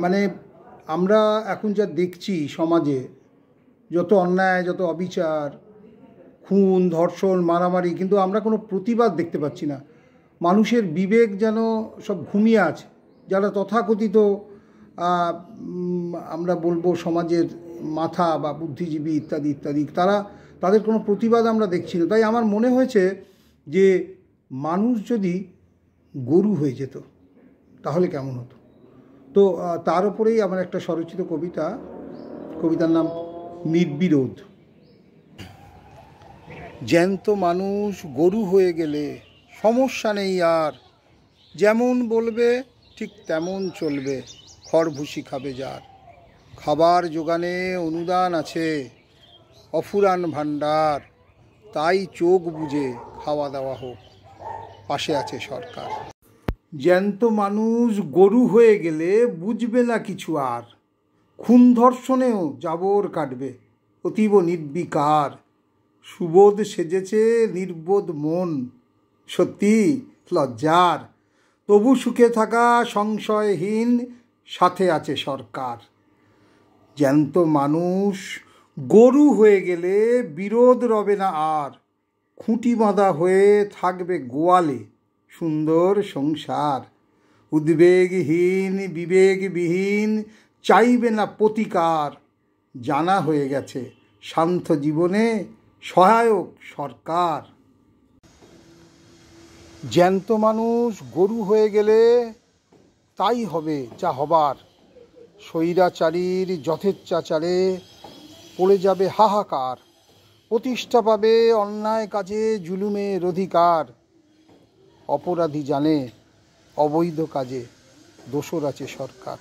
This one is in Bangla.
মানে আমরা এখন যা দেখছি সমাজে, যত অন্যায়, যত অবিচার, খুন, ধর্ষণ, মারামারি, কিন্তু আমরা কোনো প্রতিবাদ দেখতে পাচ্ছি না। মানুষের বিবেক যেন সব ঘুমিয়ে আছে। যারা তথাকথিত আমরা বলবো সমাজের মাথা বা বুদ্ধিজীবী ইত্যাদি ইত্যাদি, তাদের কোনো প্রতিবাদ আমরা দেখছি না। তাই আমার মনে হয়েছে যে মানুষ যদি গরু হয়ে যেত তাহলে কেমন হতো। তো তার উপরেই আমার একটা স্বরচিত কবিতার নাম নির্বিরোধ। জ্যান্ত মানুষ গরু হয়ে গেলে সমস্যা নেই আর, যেমন বলবে ঠিক তেমন চলবে, খড় ভুসি খাবে যার। খাবার জোগানে অনুদান আছে, অফুরান ভাণ্ডার, তাই চোখ বুজে খাওয়া দাওয়া হোক, পাশে আছে সরকার। জ্যান্ত মানুষ গরু হয়ে গেলে বুঝবে না কিছু আর, খুন ধর্ষণেও জাবর কাটবে অতীব নির্বিকার। সুবোধ সেজেছে নির্বোধ মন, সত্যি লজ্জার, তবু সুখে থাকা সংশয়হীন, সাথে আছে সরকার। জ্যান্ত মানুষ গরু হয়ে গেলে বিরোধ রবে না আর, খুঁটি বাঁধা হয়ে থাকবে গোয়ালে সুন্দর সংসার। উদ্বেগহীন বিবেকবিহীন চাইবে না প্রতিকার, জানা হয়ে গেছে শান্ত জীবনে সহায়ক সরকার। জ্যান্ত মানুষ গরু হয়ে গেলে তাই হবে যা হবার, স্বৈরাচারীর যথেচ্ছাচারে পড়ে যাবে হাহাকার, প্রতিষ্ঠা পাবে অন্যায় কাজে জুলুমের অধিকার। অপরাধী জানে অবৈধ কাজে দোসর আছে সরকার।